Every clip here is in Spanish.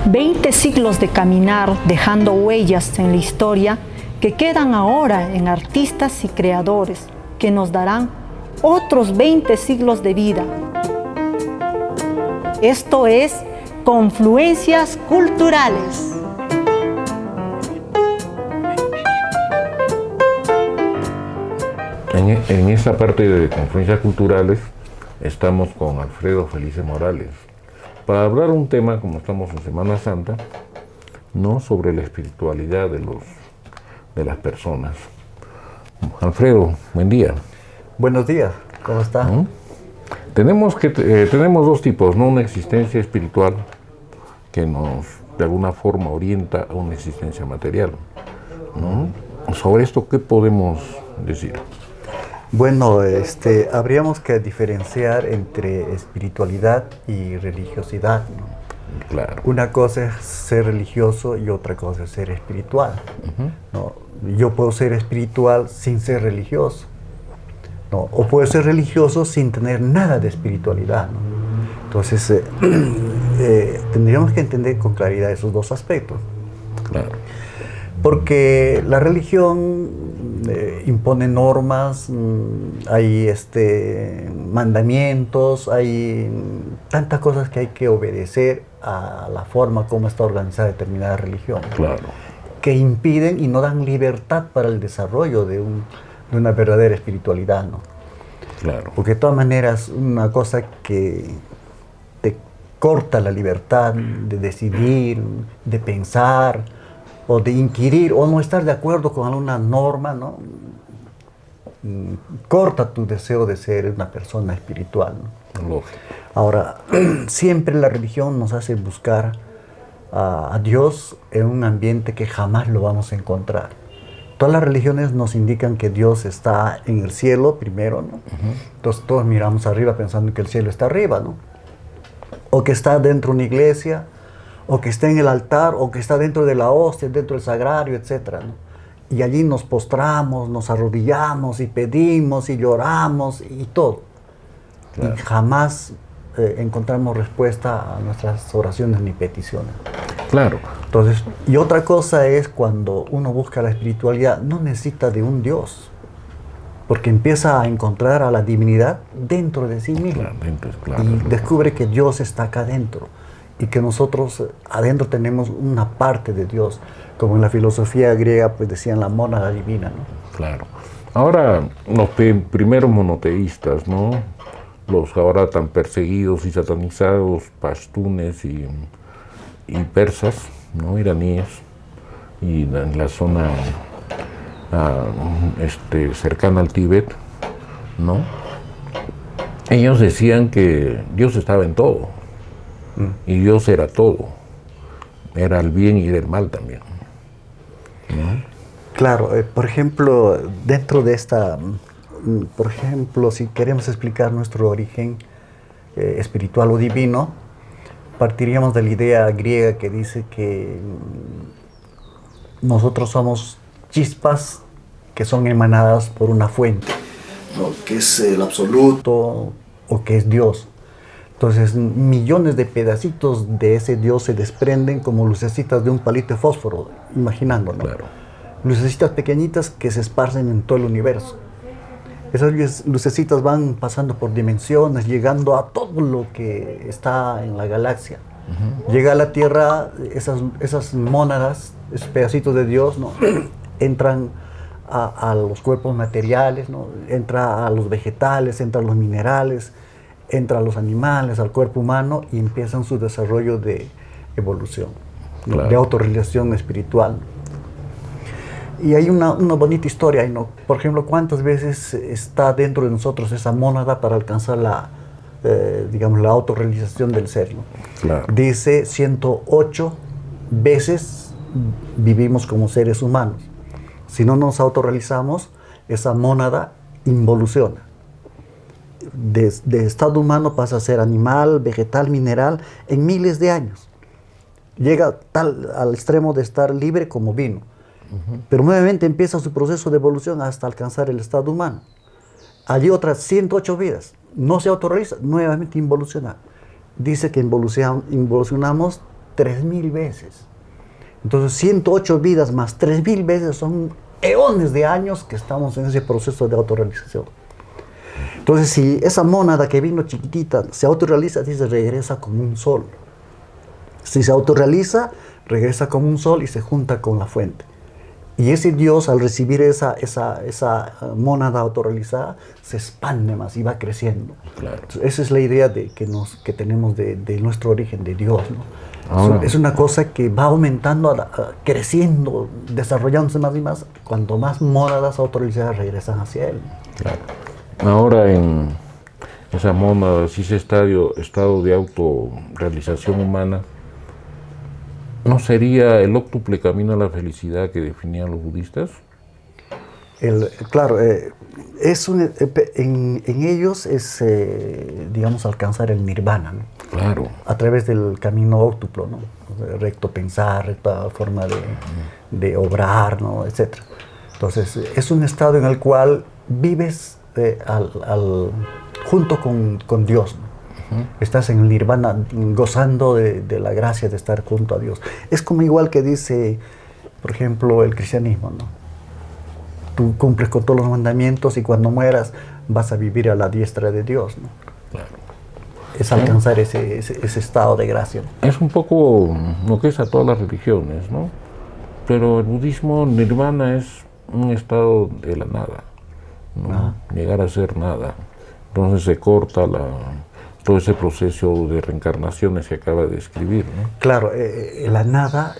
20 siglos de caminar dejando huellas en la historia que quedan ahora en artistas y creadores que nos darán otros 20 siglos de vida. Esto es Confluencias Culturales. En esta parte de Confluencias Culturales estamos con Alfredo Felice Morales para hablar un tema, como estamos en Semana Santa, ¿no?, sobre la espiritualidad de las personas. Alfredo, buen día. Buenos días, ¿cómo está? ¿No? Tenemos dos tipos, ¿no? Una existencia espiritual que nos de alguna forma orienta a una existencia material, ¿no? Sobre esto, ¿qué podemos decir? Bueno, habríamos que diferenciar entre espiritualidad y religiosidad, ¿no? Claro. Una cosa es ser religioso y otra cosa es ser espiritual, ¿no? Yo puedo ser espiritual sin ser religioso, ¿no? O puedo ser religioso sin tener nada de espiritualidad, ¿no? Entonces, tendríamos que entender con claridad esos dos aspectos. Claro. Porque la religión impone normas, hay mandamientos, hay tantas cosas que hay que obedecer a la forma como está organizada determinada religión. Claro. Que impiden y no dan libertad para el desarrollo de una verdadera espiritualidad, ¿no? Claro. Porque de todas maneras, una cosa que te corta la libertad de decidir, de pensar, o de inquirir, o no estar de acuerdo con alguna norma, ¿no? Corta tu deseo de ser una persona espiritual, ¿no? Lógico. Ahora, siempre la religión nos hace buscar a Dios en un ambiente que jamás lo vamos a encontrar. Todas las religiones nos indican que Dios está en el cielo primero, ¿no? Entonces todos miramos arriba pensando que el cielo está arriba, ¿no? O que está dentro de una iglesia, o que está en el altar, o que está dentro de la hostia, dentro del sagrario, etc., ¿no? Y allí nos postramos, nos arrodillamos y pedimos y lloramos y todo. Claro. Y jamás encontramos respuesta a nuestras oraciones ni peticiones. Claro. Entonces, y otra cosa es cuando uno busca la espiritualidad, no necesita de un Dios, porque empieza a encontrar a la divinidad dentro de sí mismo. Claro, y descubre que Dios está acá dentro. Y que nosotros adentro tenemos una parte de Dios, como en la filosofía griega pues decían la mónada divina, ¿no? Claro. Ahora los primeros monoteístas, ¿no?, los ahora tan perseguidos y satanizados pastunes y persas, ¿no?, iraníes, y en la zona cercana al Tíbet, ¿no?, ellos decían que Dios estaba en todo. Y Dios era todo, era el bien y el mal también, ¿no? Claro, por ejemplo, dentro de esta, por ejemplo, si queremos explicar nuestro origen espiritual o divino, partiríamos de la idea griega que dice que nosotros somos chispas que son emanadas por una fuente, ¿no?, que es el absoluto o que es Dios. Entonces, millones de pedacitos de ese Dios se desprenden como lucecitas de un palito de fósforo, imaginando, ¿no? Claro. Lucecitas pequeñitas que se esparcen en todo el universo. Esas lucecitas van pasando por dimensiones, llegando a todo lo que está en la galaxia. Llega a la Tierra, esas mónadas, esos pedacitos de Dios, ¿no?, entran a los cuerpos materiales, ¿no?, entra a los vegetales, entra a los minerales, entra a los animales, al cuerpo humano, y empiezan su desarrollo de evolución, ¿no?, claro, de autorrealización espiritual. Y hay una bonita historia, ¿no? Por ejemplo, ¿cuántas veces está dentro de nosotros esa mónada para alcanzar la autorrealización del ser, ¿no? Claro. Dice 108 veces vivimos como seres humanos. Si no nos autorrealizamos, esa mónada involuciona. De estado humano pasa a ser animal, vegetal, mineral, en miles de años. Llega al extremo de estar libre como vino. Pero nuevamente empieza su proceso de evolución hasta alcanzar el estado humano. Allí otras 108 vidas. No se autorrealiza, nuevamente involuciona. Dice que involucionamos 3.000 veces. Entonces 108 vidas más 3.000 veces son eones de años que estamos en ese proceso de autorrealización. Entonces, si esa mónada que vino chiquitita se autorrealiza, dice, regresa como un sol. Si se autorrealiza, regresa como un sol y se junta con la fuente. Y ese Dios, al recibir esa mónada autorrealizada, se expande más y va creciendo. Claro. Entonces, esa es la idea que tenemos de nuestro origen, de Dios, ¿no? Ahora, Es una cosa que va aumentando, creciendo, desarrollándose más y más, cuanto más mónadas autorrealizadas regresan hacia Él. claro. Ahora en esa mónada, ese estado de autorrealización humana, ¿no sería el óctuple camino a la felicidad que definían los budistas? Claro, en ellos es, digamos, alcanzar el nirvana, ¿no? Claro. A través del camino óctuplo, ¿no? Recto pensar, recta forma de obrar, ¿no? Etc. Entonces, es un estado en el cual vives junto con Dios, ¿no? Estás en el nirvana, gozando de la gracia de estar junto a Dios. Es como igual que dice, por ejemplo, el cristianismo, ¿no? Tú cumples con todos los mandamientos y cuando mueras vas a vivir a la diestra de Dios, ¿no? Claro. Es alcanzar ese estado de gracia, ¿no? Es un poco lo que es a todas las religiones, ¿no? Pero el budismo, nirvana es un estado de la nada, ¿no? Llegar a ser nada. Entonces se corta todo ese proceso de reencarnaciones que acaba de describir, ¿no? Claro, la nada,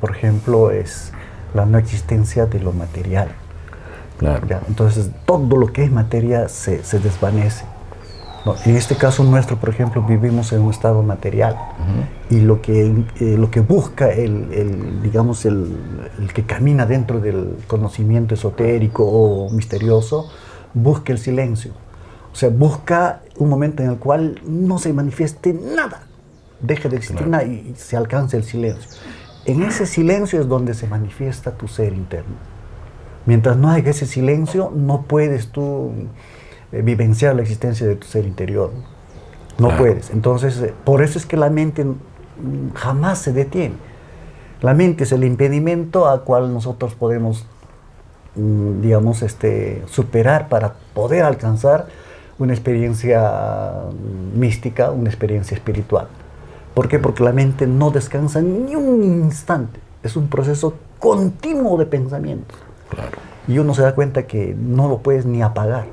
por ejemplo, es la no existencia de lo material. Claro. ¿Ya? Entonces, todo lo que es materia se desvanece, ¿no? En este caso nuestro, por ejemplo, vivimos en un estado material. Y lo que busca digamos, el que camina dentro del conocimiento esotérico o misterioso, busca el silencio. O sea, busca un momento en el cual no se manifieste nada, deje de existir nada y se alcance el silencio. En ese silencio es donde se manifiesta tu ser interno. Mientras no haya ese silencio, no puedes tú vivenciar la existencia de tu ser interior. No puedes. Entonces, por eso es que la mente jamás se detiene. La mente es el impedimento al cual nosotros podemos, digamos, superar para poder alcanzar una experiencia mística, una experiencia espiritual. ¿Por qué? Porque la mente no descansa ni un instante. Es un proceso continuo de pensamiento. Claro. Y uno se da cuenta que no lo puedes ni apagar,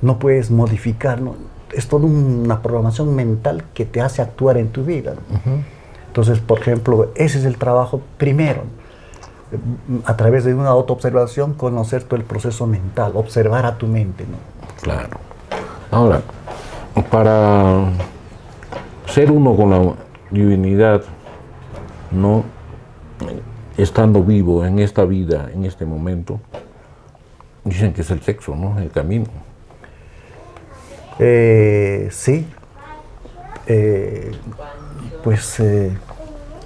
no puedes modificar, ¿no? Es toda una programación mental que te hace actuar en tu vida, ¿no? Entonces, por ejemplo, ese es el trabajo primero, a través de una autoobservación, conocer todo el proceso mental, observar a tu mente, ¿no? Claro. Ahora, para ser uno con la divinidad, ¿no? Estando vivo en esta vida, en este momento, dicen que es el sexo, ¿no? El camino. Sí.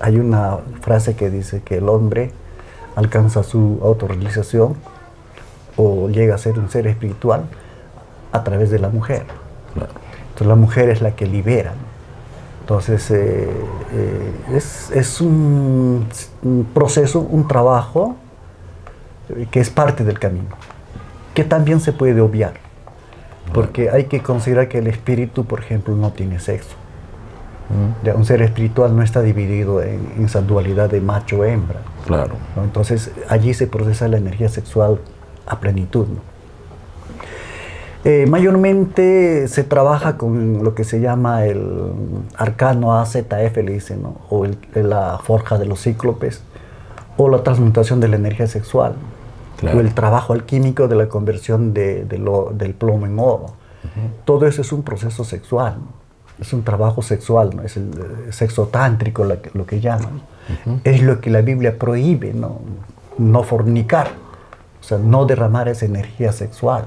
Hay una frase que dice que el hombre alcanza su autorrealización o llega a ser un ser espiritual a través de la mujer. Claro. Entonces la mujer es la que libera, ¿no? Entonces es un proceso, un trabajo que es parte del camino, que también se puede obviar, porque hay que considerar que el espíritu, por ejemplo, no tiene sexo. Ya, un ser espiritual no está dividido en esa dualidad de macho o hembra. Claro. ¿No? Entonces allí se procesa la energía sexual a plenitud, ¿no? Mayormente se trabaja con lo que se llama el arcano AZF, le dicen, ¿no? O la forja de los cíclopes, o la transmutación de la energía sexual, Claro. o el trabajo alquímico de la conversión del plomo en oro. Todo eso es un proceso sexual, ¿no? Es un trabajo sexual, ¿no? Es el sexo tántrico, lo que llaman. Es lo que la Biblia prohíbe, ¿no? No fornicar, o sea, no derramar esa energía sexual.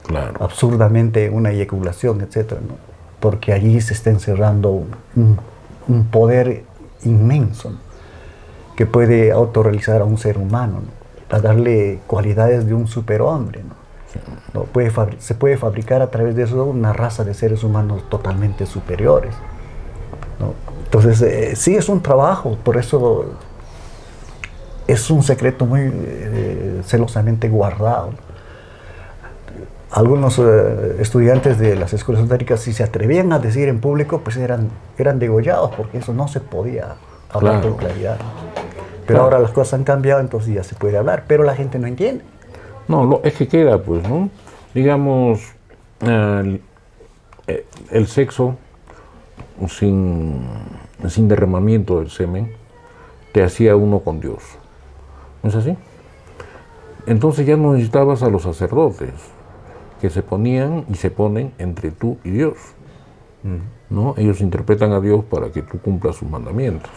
Claro. Absurdamente una eyaculación, etcétera, ¿no? Porque allí se está encerrando un poder inmenso, ¿no? Que puede autorrealizar a un ser humano, ¿no? A darle cualidades de un superhombre, ¿no? ¿No? Se puede fabricar a través de eso una raza de seres humanos totalmente superiores, ¿no? Entonces, sí es un trabajo, por eso es un secreto muy celosamente guardado. Algunos estudiantes de las escuelas esotéricas, si se atrevían a decir en público, pues eran degollados, porque eso no se podía hablar con claridad. Pero ahora las cosas han cambiado, entonces ya se puede hablar, pero la gente no entiende. No, es que queda, pues, ¿no? Digamos, el sexo sin derramamiento del semen te hacía uno con Dios. ¿No es así? Entonces ya no necesitabas a los sacerdotes que se ponían y se ponen entre tú y Dios, ¿no? Ellos interpretan a Dios para que tú cumplas sus mandamientos.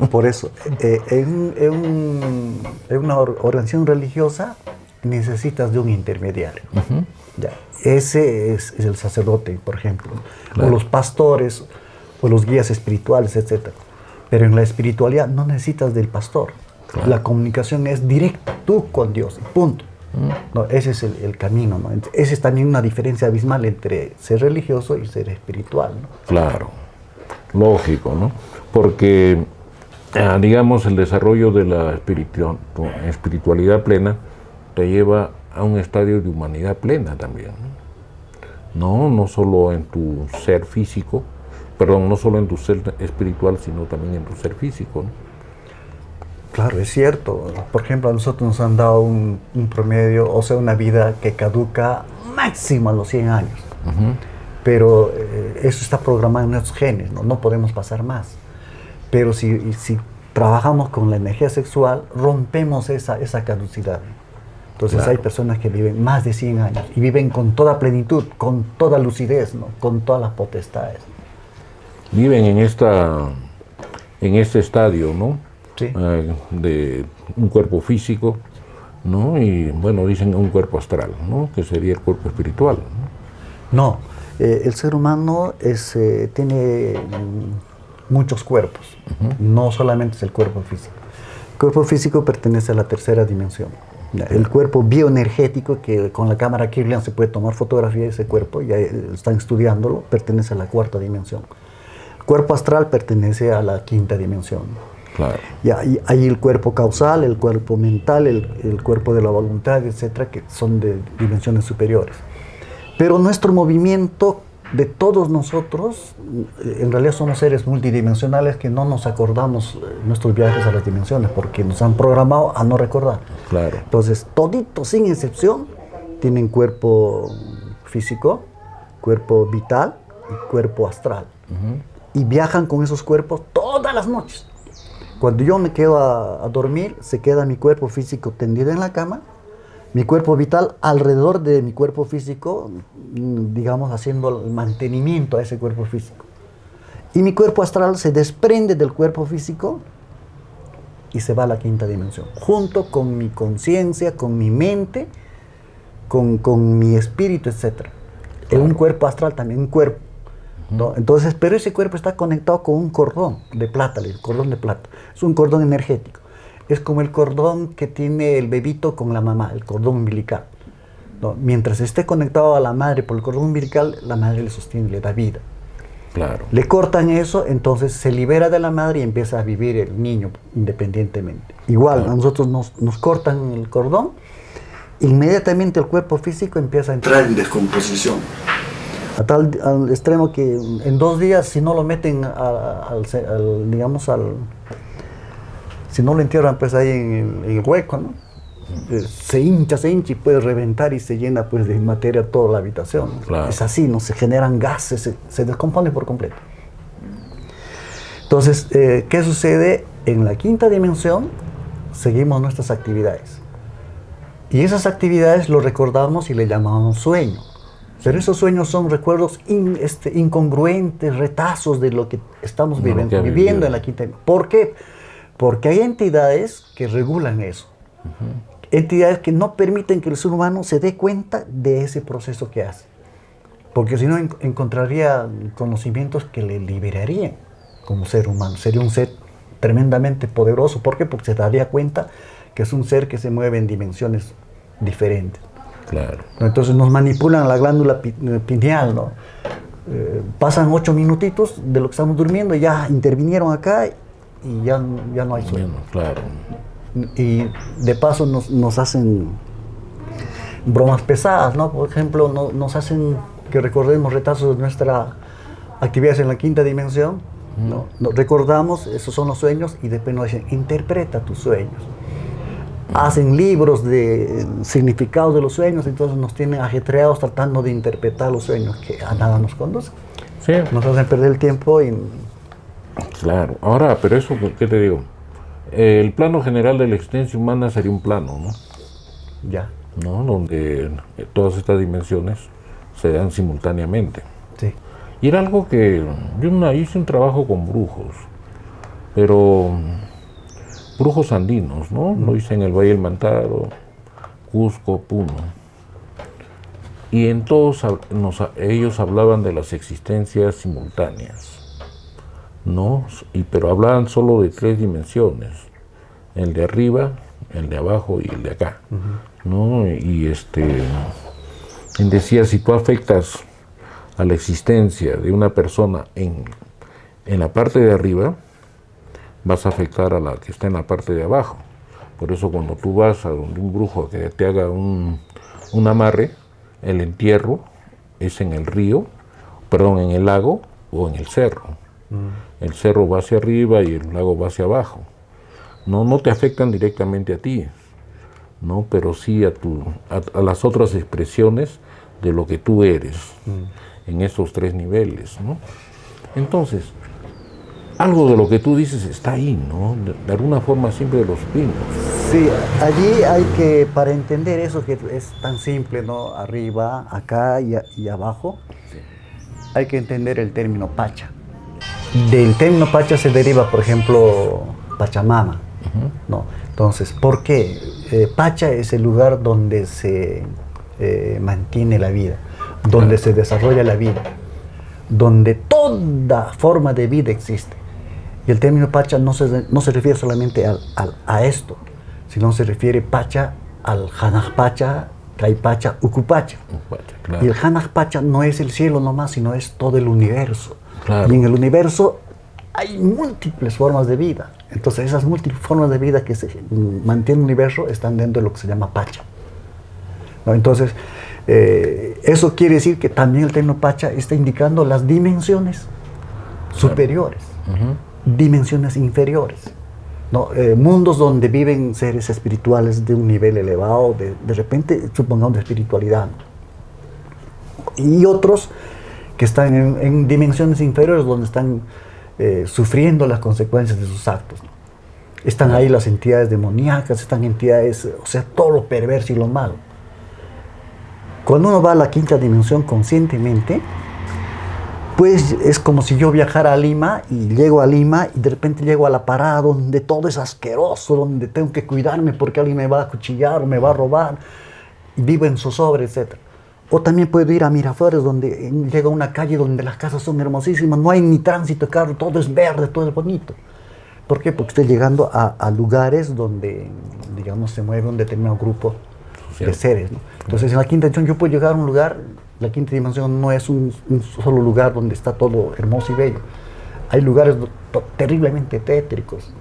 Por eso, en una organización religiosa necesitas de un intermediario. Ya, ese es el sacerdote, por ejemplo, o los pastores, o los guías espirituales, etc. Pero en la espiritualidad no necesitas del pastor. La comunicación es directa, tú con Dios, punto. No, ese es el camino, ¿no? Esa es también una diferencia abismal entre ser religioso y ser espiritual, ¿no? Claro, lógico, ¿no? Porque, digamos, el desarrollo de la espiritualidad plena te lleva a un estadio de humanidad plena también, ¿no? No solo en tu ser físico, perdón, no solo en tu ser espiritual, sino también en tu ser físico, ¿no? Claro, es cierto. Por ejemplo, a nosotros nos han dado un promedio, o sea, una vida que caduca máximo a los 100 años. Pero eso está programado en nuestros genes, ¿no? No podemos pasar más. Pero si trabajamos con la energía sexual, rompemos esa caducidad. Entonces hay personas que viven más de 100 años y viven con toda plenitud, con toda lucidez, ¿no? Con todas las potestades. Viven en este estadio, ¿no? Sí. De un cuerpo físico, ¿no? Y bueno, dicen un cuerpo astral, ¿no? Que sería el cuerpo espiritual, ¿no? El ser humano tiene muchos cuerpos, no solamente es el cuerpo físico. El cuerpo físico pertenece a la tercera dimensión. El cuerpo bioenergético, que con la cámara Kirlian se puede tomar fotografía de ese cuerpo, ya están estudiándolo, pertenece a la cuarta dimensión. El cuerpo astral pertenece a la quinta dimensión. Claro. Y hay el cuerpo causal, el cuerpo mental, el cuerpo de la voluntad, etcétera, que son de dimensiones superiores. Pero nuestro movimiento de todos nosotros, en realidad somos seres multidimensionales que no nos acordamos nuestros viajes a las dimensiones porque nos han programado a no recordar. Claro. Entonces, toditos sin excepción tienen cuerpo físico, cuerpo vital y cuerpo astral. Y viajan con esos cuerpos todas las noches. Cuando yo me quedo a dormir, se queda mi cuerpo físico tendido en la cama, mi cuerpo vital alrededor de mi cuerpo físico, digamos, haciendo el mantenimiento a ese cuerpo físico. Y mi cuerpo astral se desprende del cuerpo físico y se va a la quinta dimensión, junto con mi conciencia, con mi mente, con mi espíritu, etc. En un cuerpo astral también, un cuerpo. ¿No? Entonces, pero ese cuerpo está conectado con un cordón de plata, el cordón de plata. Es un cordón energético. Es como el cordón que tiene el bebito con la mamá, el cordón umbilical. ¿No? Mientras esté conectado a la madre por el cordón umbilical, la madre le sostiene, le da vida. Claro. Le cortan eso, entonces se libera de la madre y empieza a vivir el niño independientemente. Igual, claro. A nosotros nos cortan el cordón, inmediatamente el cuerpo físico empieza a entrar en descomposición. Al extremo que en 2 días, si no lo meten si no lo entierran pues ahí en el hueco, ¿no? Se hincha y puede reventar y se llena pues de materia toda la habitación. Claro. Es así, ¿no? Se generan gases, se descompone por completo. Entonces, ¿qué sucede? En la quinta dimensión seguimos nuestras actividades. Y esas actividades lo recordamos y le llamamos sueño. Pero esos sueños son recuerdos incongruentes, retazos de lo que estamos viviendo en la quinta dimensión. ¿Por qué? Porque hay entidades que regulan eso. Entidades que no permiten que el ser humano se dé cuenta de ese proceso que hace. Porque si no, encontraría conocimientos que le liberarían como ser humano. Sería un ser tremendamente poderoso. ¿Por qué? Porque se daría cuenta que es un ser que se mueve en dimensiones diferentes. Claro. Entonces nos manipulan la glándula pineal, ¿no? pasan 8 minutitos de lo que estamos durmiendo, ya intervinieron acá y ya no hay sueño. Bueno, claro. Y de paso nos hacen bromas pesadas, ¿no? Por ejemplo, nos hacen que recordemos retazos de nuestras actividades en la quinta dimensión, ¿no? Nos recordamos, esos son los sueños, y después nos dicen, interpreta tus sueños. Hacen libros de significados de los sueños, entonces nos tienen ajetreados tratando de interpretar los sueños, que a nada nos conducen. Sí. Nos hacen perder el tiempo y... Claro. Ahora, pero eso, ¿qué te digo? El plano general de la existencia humana sería un plano, ¿no? Ya. ¿No? Donde todas estas dimensiones se dan simultáneamente. Sí. Y era algo que yo hice un trabajo con brujos, pero brujos andinos, ¿no? Lo hice en el Valle del Mantaro, Cusco, Puno. Y en todos ellos hablaban de las existencias simultáneas, ¿no? pero hablaban solo de 3 dimensiones, el de arriba, el de abajo y el de acá, ¿no? Y decía, si tú afectas a la existencia de una persona en la parte de arriba, vas a afectar a la que está en la parte de abajo. Por eso cuando tú vas a donde un brujo que te haga un amarre, el entierro es en el río, perdón, en el lago o en el cerro. El cerro va hacia arriba y el lago va hacia abajo. No te afectan directamente a ti, ¿no? Pero sí a las otras expresiones de lo que tú eres en esos 3 niveles, ¿no? Entonces, algo de lo que tú dices está ahí, ¿no? De alguna forma siempre lo supimos. Sí, allí hay que, para entender eso que es tan simple, ¿no? Arriba, acá y abajo, sí, hay que entender el término Pacha. Del término Pacha se deriva, por ejemplo, Pachamama, ¿no? Entonces, ¿por qué? Pacha es el lugar donde se mantiene la vida, donde se desarrolla la vida, donde toda forma de vida existe. Y el término Pacha no se refiere solamente a esto, sino se refiere Pacha al Hanaj Pacha, Kai Pacha, Uku Pacha. Claro. Y el Hanaj Pacha no es el cielo nomás, sino es todo el universo. Claro. Y en el universo hay múltiples formas de vida. Entonces esas múltiples formas de vida que se mantienen en el universo están dentro de lo que se llama Pacha, ¿no? Entonces, eso quiere decir que también el término Pacha está indicando las dimensiones superiores, dimensiones inferiores, ¿no? Mundos donde viven seres espirituales de un nivel elevado, de repente, supongamos, de espiritualidad, ¿no? Y otros que están en dimensiones inferiores donde están sufriendo las consecuencias de sus actos, ¿no? Están ahí las entidades demoníacas, están entidades, o sea, todo lo perverso y lo malo. Cuando uno va a la quinta dimensión conscientemente, pues es como si yo viajara a Lima y llego a Lima y de repente llego a la parada donde todo es asqueroso, donde tengo que cuidarme porque alguien me va a acuchillar o me va a robar, y vivo en zozobra, etc. O también puedo ir a Miraflores, donde llego a una calle donde las casas son hermosísimas, no hay ni tránsito de carro, todo es verde, todo es bonito. ¿Por qué? Porque estoy llegando a lugares donde, digamos, se mueve un determinado grupo de seres, ¿no? Entonces, en la quinta dimensión yo puedo llegar a un lugar. La quinta dimensión no es un solo lugar donde está todo hermoso y bello. Hay lugares terriblemente tétricos,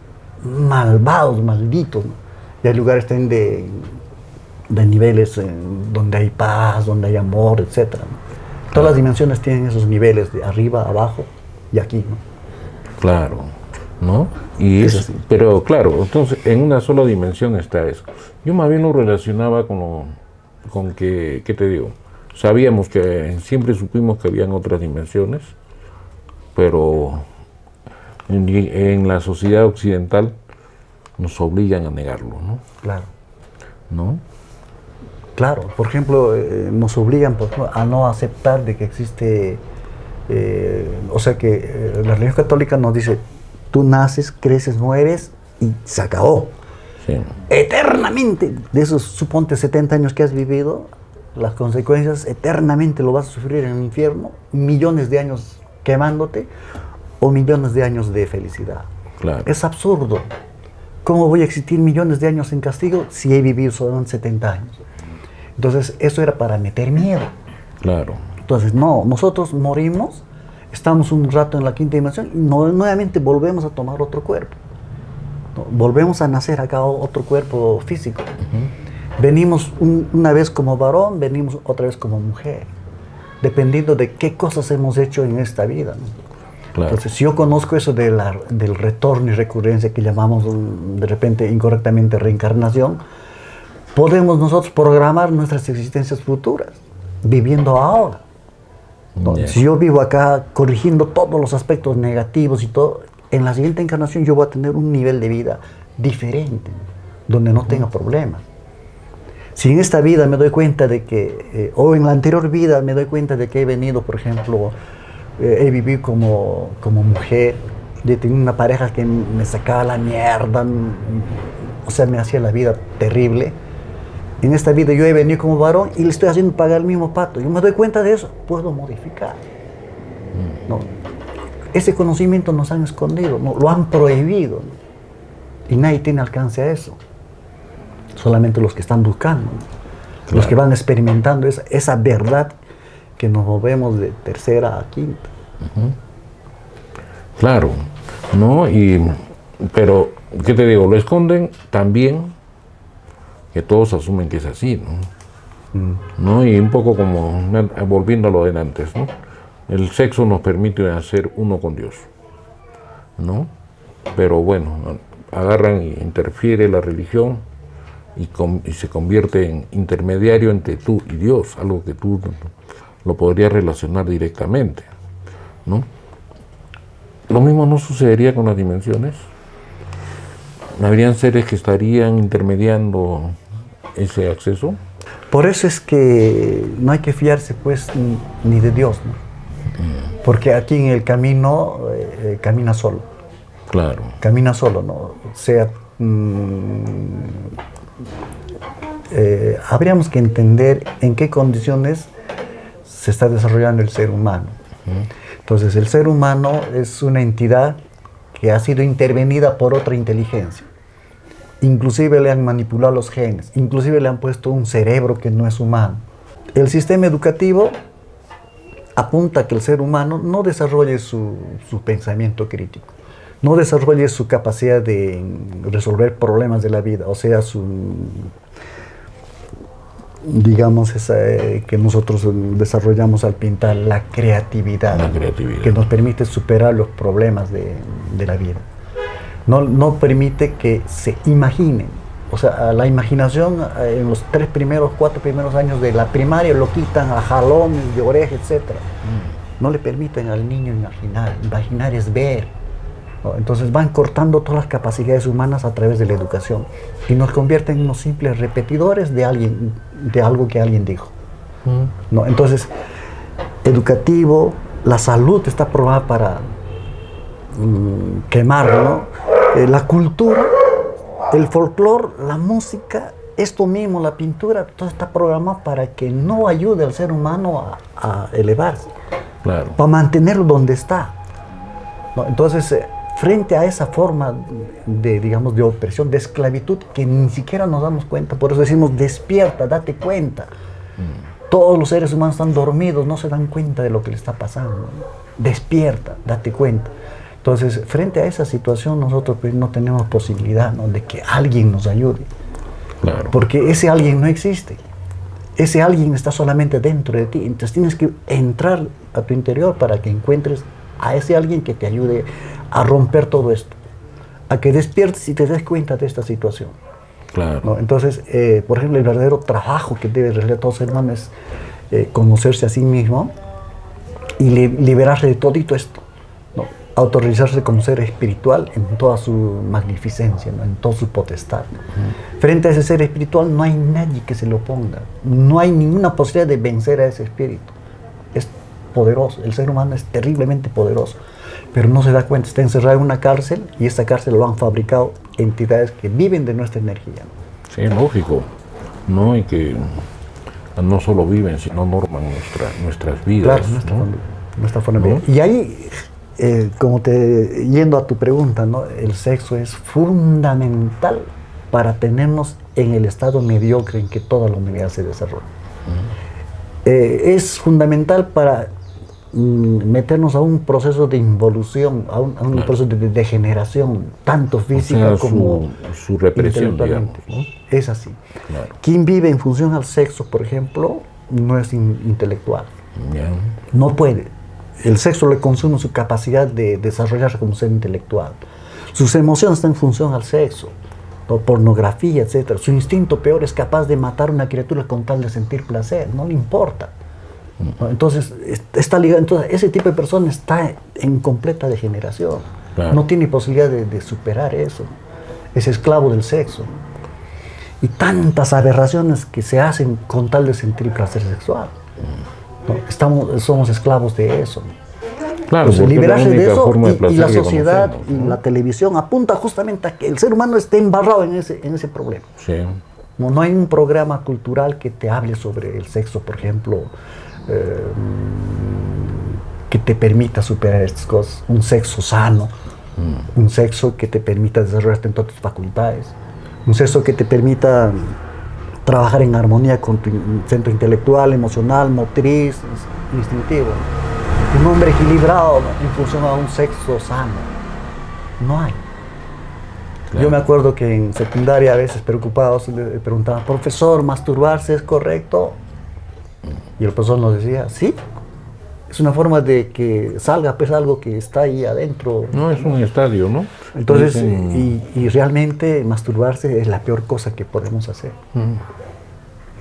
malvados, malditos, ¿no? Y hay lugares también de niveles donde hay paz, donde hay amor, etc., ¿no? Todas las dimensiones tienen esos niveles de arriba, abajo y aquí, ¿no? Claro, ¿no? Pero claro, entonces en una sola dimensión está eso. Yo más bien lo relacionaba con que, ¿qué te digo? Sabíamos que, siempre supimos que habían otras dimensiones, pero en la sociedad occidental nos obligan a negarlo, ¿no? Claro. ¿No? Claro, por ejemplo, nos obligan a no aceptar de que existe, o sea que la religión católica nos dice, tú naces, creces, mueres y se acabó. Sí. Eternamente, de esos, suponte 70 años que has vivido, las consecuencias eternamente lo vas a sufrir en el infierno, millones de años quemándote o millones de años de felicidad. Claro. Es absurdo. ¿Cómo voy a existir millones de años en castigo si he vivido solamente 70 años? Entonces, eso era para meter miedo. Claro. Entonces, no, nosotros morimos, estamos un rato en la quinta dimensión y nuevamente volvemos a tomar otro cuerpo. ¿No? Volvemos a nacer acá otro cuerpo físico. Venimos una vez como varón, venimos otra vez como mujer, dependiendo de qué cosas hemos hecho en esta vida, ¿no? Claro. Entonces, si yo conozco eso del retorno y recurrencia que llamamos de repente incorrectamente reencarnación, podemos nosotros programar nuestras existencias futuras, viviendo ahora. ¿No? Si yo vivo acá corrigiendo todos los aspectos negativos y todo, en la siguiente encarnación yo voy a tener un nivel de vida diferente, donde no tenga problemas. Si en esta vida me doy cuenta de que, o en la anterior vida me doy cuenta de que he venido, por ejemplo, he vivido como mujer, yo tenía una pareja que me sacaba la mierda, o sea, me hacía la vida terrible. En esta vida yo he venido como varón y le estoy haciendo pagar el mismo pato. Yo me doy cuenta de eso, puedo modificar. ¿No? Ese conocimiento nos han escondido, ¿no? Lo han prohibido, ¿no? Y nadie tiene alcance a eso. Solamente los que están buscando, ¿no? Claro. Los que van experimentando esa verdad que nos movemos de tercera a quinta. Claro, ¿no? Pero, ¿qué te digo? Lo esconden también, que todos asumen que es así, ¿no? ¿No? Y un poco como, volviendo a lo de antes, ¿no? El sexo nos permite hacer uno con Dios, ¿no? Pero bueno, agarran y interfiere la religión y se convierte en intermediario entre tú y Dios, algo que tú lo podrías relacionar directamente, ¿no? Lo mismo no sucedería con las dimensiones. ¿Habrían seres que estarían intermediando ese acceso? Por eso es que no hay que fiarse pues ni de Dios, ¿no? Porque aquí en el camino camina solo. Claro. Camina solo, ¿no? O sea, habríamos que entender en qué condiciones se está desarrollando el ser humano. Entonces, el ser humano es una entidad que ha sido intervenida por otra inteligencia. Inclusive le han manipulado los genes, inclusive le han puesto un cerebro que no es humano. El sistema educativo apunta a que el ser humano no desarrolle su pensamiento crítico, no desarrolle su capacidad de resolver problemas de la vida, o sea, digamos, esa que nosotros desarrollamos al pintar, la creatividad, que nos permite superar los problemas de la vida. No permite que se imaginen. O sea, la imaginación en los 4 primeros años de la primaria lo quitan a jalones de oreja, etc. No le permiten al niño imaginar. Imaginar es ver, ¿no? Entonces van cortando todas las capacidades humanas a través de la educación y nos convierten en unos simples repetidores de algo que alguien dijo. ¿No? Entonces, educativo, la salud está programada para quemarlo, ¿no? La cultura, el folclore, la música, esto mismo, la pintura, todo está programado para que no ayude al ser humano a elevarse, claro, para mantenerlo donde está, ¿no? Entonces, frente a esa forma digamos, de opresión, de esclavitud, que ni siquiera nos damos cuenta, por eso decimos, despierta, date cuenta. Todos los seres humanos están dormidos, no se dan cuenta de lo que les está pasando, ¿no? Despierta, date cuenta. Entonces, frente a esa situación, nosotros pues, no tenemos posibilidad, ¿no?, de que alguien nos ayude. Claro. Porque ese alguien no existe. Ese alguien está solamente dentro de ti. Entonces tienes que entrar a tu interior para que encuentres a ese alguien que te ayude a romper todo esto. A que despiertes y te des cuenta de esta situación. Claro. ¿No? Entonces, por ejemplo, el verdadero trabajo que debe realizar todo ser humano es conocerse a sí mismo y liberarse de todito esto, ¿no? Autorrealizarse como ser espiritual en toda su magnificencia, ¿no?, en toda su potestad. Frente a ese ser espiritual no hay nadie que se lo oponga, no hay ninguna posibilidad de vencer a ese espíritu. Es poderoso, el ser humano es terriblemente poderoso, pero no se da cuenta, está encerrado en una cárcel y esta cárcel lo han fabricado entidades que viven de nuestra energía, ¿no? Sí, lógico, ¿no? Y que no solo viven, sino norman nuestras vidas. Claro, nuestra forma de ¿no? vida. Y ahí, yendo a tu pregunta, ¿no?, el sexo es fundamental para tenernos en el estado mediocre en que toda la humanidad se desarrolla. es fundamental para meternos a un proceso de involución, a un Claro. proceso de degeneración, tanto física O sea, como su represión, digamos, intelectualmente. ¿no? Es así. Claro. Quien vive en función al sexo, por ejemplo, no es intelectual. Ya. No puede. El sexo le consume su capacidad de desarrollarse como ser intelectual. Sus emociones están en función al sexo, ¿no? Pornografía, etc. Su instinto peor es capaz de matar a una criatura con tal de sentir placer, no le importa. ¿No? Entonces, está ligado. Entonces, ese tipo de persona está en completa degeneración. Claro. No tiene posibilidad de superar eso. Es esclavo del sexo. Y tantas aberraciones que se hacen con tal de sentir placer sexual. ¿No? Somos esclavos de eso. Claro, Pues porque es la liberarse de única eso forma de y placer la que sociedad conocemos, y ¿no? la televisión apunta justamente a que el ser humano esté embarrado en ese problema. Sí. No hay un programa cultural que te hable sobre el sexo, por ejemplo, que te permita superar estas cosas. Un sexo sano, un sexo que te permita desarrollarte en todas tus facultades, un sexo que te permita trabajar en armonía con tu centro intelectual, emocional, motriz, instintivo. Un hombre equilibrado en función a un sexo sano. No hay. Claro. Yo me acuerdo que en secundaria a veces preocupados le preguntaban, profesor, ¿masturbarse es correcto? Y el profesor nos decía, sí, es una forma de que salga pues algo que está ahí adentro. No, es un estadio, ¿no? Entonces, Dicen- y realmente masturbarse es la peor cosa que podemos hacer.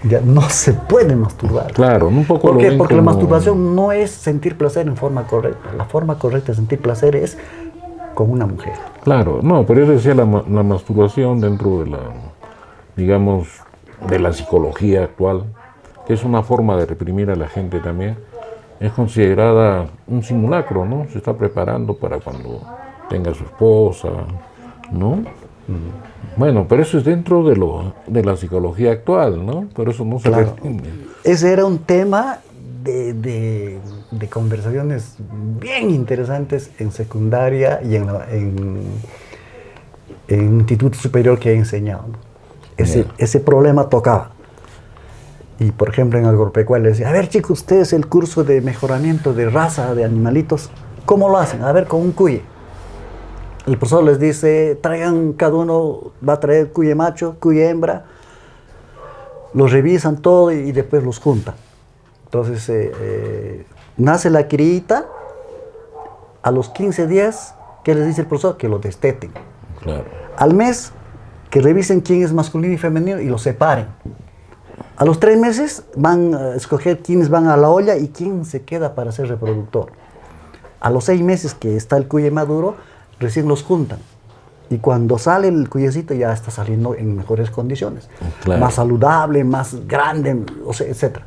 Ya no se puede masturbar. Claro, un poco ¿Por lo qué? ven Porque la como- masturbación no es sentir placer en forma correcta. La forma correcta de sentir placer es con una mujer. Claro, no, pero yo decía la masturbación dentro de la, digamos, de la psicología actual, que es una forma de reprimir a la gente también, es considerada un simulacro, ¿no? Se está preparando para cuando tenga su esposa, ¿no? Bueno, pero eso es dentro de la psicología actual, ¿no? Pero eso no se Claro. reprime. Ese era un tema de conversaciones bien interesantes en secundaria y en instituto superior que he enseñado, ¿no? Ese problema tocaba. Y por ejemplo en agropecuaria decía, a ver chicos, ustedes el curso de mejoramiento de raza de animalitos, ¿cómo lo hacen? A ver, con un cuye. El profesor les dice, traigan, cada uno va a traer cuye macho, cuye hembra, los revisan todo y después los juntan. Entonces, nace la criita, a los 15 días, ¿qué les dice el profesor? Que lo desteten. Claro. Al mes, que revisen quién es masculino y femenino y los separen. A los 3 meses van a escoger quiénes van a la olla y quién se queda para ser reproductor. A los 6 meses que está el cuye maduro, recién los juntan. Y cuando sale el cuyecito ya está saliendo en mejores condiciones. Claro. Más saludable, más grande, o sea, etc.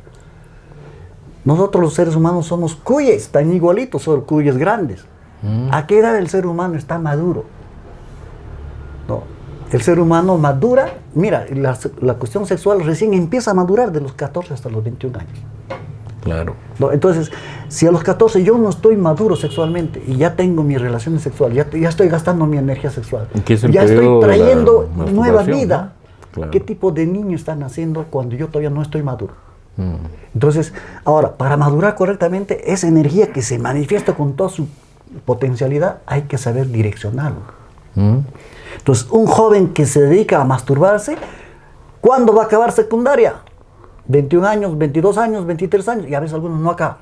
Nosotros los seres humanos somos cuyes, están igualitos, son cuyes grandes. ¿A qué edad el ser humano está maduro? No. El ser humano madura, mira, la cuestión sexual recién empieza a madurar de los 14 hasta los 21 años. Claro. ¿No? Entonces, si a los 14 yo no estoy maduro sexualmente y ya tengo mis relaciones sexuales, ya estoy gastando mi energía sexual, ¿Qué es el ya estoy periodo de la trayendo nueva masturbación, vida, ¿no? Claro. ¿qué tipo de niño está naciendo cuando yo todavía no estoy maduro? Entonces, ahora, para madurar correctamente, esa energía que se manifiesta con toda su potencialidad, hay que saber direccionarlo. Entonces, un joven que se dedica a masturbarse, ¿cuándo va a acabar secundaria? 21 años, 22 años, 23 años, y a veces algunos no acaban.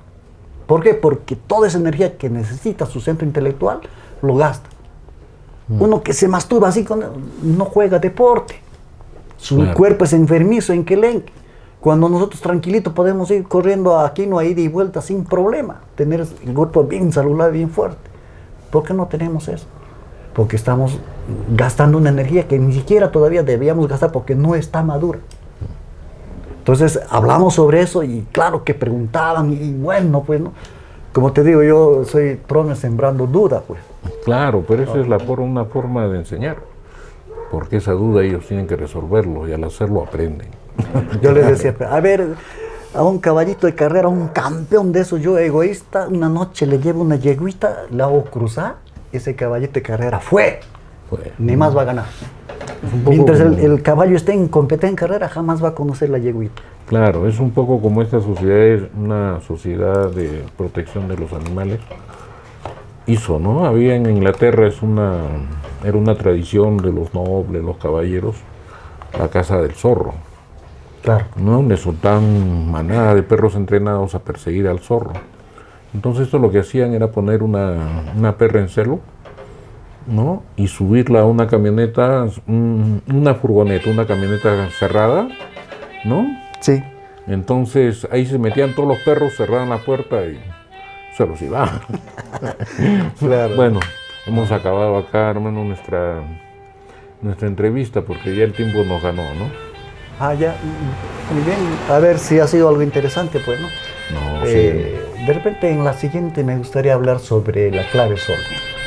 ¿Por qué? Porque toda esa energía que necesita su centro intelectual, lo gasta. Uno que se masturba así, no juega deporte. Su Claro. cuerpo es enfermizo, enquelenque. Cuando nosotros tranquilitos podemos ir corriendo aquí, no hay ida y vuelta sin problema. Tener el cuerpo bien saludable, bien fuerte. ¿Por qué no tenemos eso? Porque estamos gastando una energía que ni siquiera todavía debíamos gastar porque no está madura. Entonces hablamos sobre eso y claro que preguntaban y bueno, pues no. Como te digo, yo soy Trome sembrando duda, pues. Claro, pero eso es una forma de enseñar. Porque esa duda ellos tienen que resolverlo y al hacerlo aprenden. Yo les decía, a ver, a un caballito de carrera, un campeón de esos, yo egoísta, una noche le llevo una yeguita, la hago cruzar, ese caballito de carrera fue, Pues, ni más va a ganar. un poco Mientras como- el caballo esté en competencia en carrera, jamás va a conocer la yeguita. Claro, es un poco como esta sociedad es una sociedad de protección de los animales. Hizo, ¿no? Había en Inglaterra era una tradición de los nobles, los caballeros, la caza del zorro, Claro. ¿no? Le soltaban manada de perros entrenados a perseguir al zorro. Entonces esto lo que hacían era poner una perra en celo, ¿no? Y subirla a una camioneta, una furgoneta, una camioneta cerrada, ¿no? Sí. Entonces ahí se metían todos los perros, cerraban la puerta y se los iban. Claro. Bueno, hemos acabado acá, hermano, nuestra entrevista porque ya el tiempo nos ganó, ¿no? Ah, ya. Muy bien. A ver si ha sido algo interesante, pues, ¿no? No, De repente en la siguiente me gustaría hablar sobre la clave sol.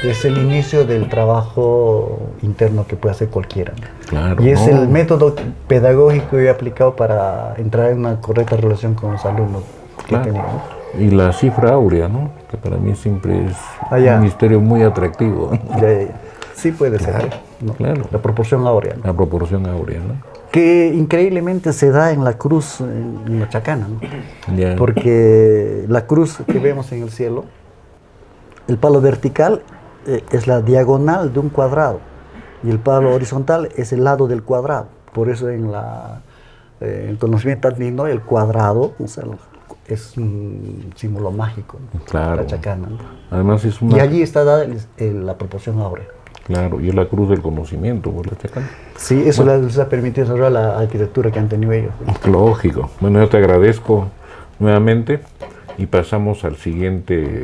Es el inicio del trabajo interno que puede hacer cualquiera. claro. Y es no. el método pedagógico y aplicado para entrar en una correcta relación con los alumnos que Claro. tenemos. Y la cifra áurea, ¿no? Que para mí siempre es Ah, ya. un misterio muy atractivo. Ya. Sí puede ser, ¿no? claro. La proporción áurea, ¿no? La proporción áurea, ¿no? Que increíblemente se da en la cruz, en la chacana, ¿no? Ya. Porque la cruz que vemos en el cielo, el palo vertical es la diagonal de un cuadrado y el palo horizontal es el lado del cuadrado. Por eso en el conocimiento andino el cuadrado, o sea, es un símbolo mágico, ¿no? Claro. La chacana, ¿no? Además es Y una... allí está dada la proporción áurea. Claro, y es la cruz del conocimiento, por la chacana. Sí, eso les ha permitido desarrollar la arquitectura que han tenido ellos, ¿no? Lógico. Bueno, yo te agradezco nuevamente y pasamos al siguiente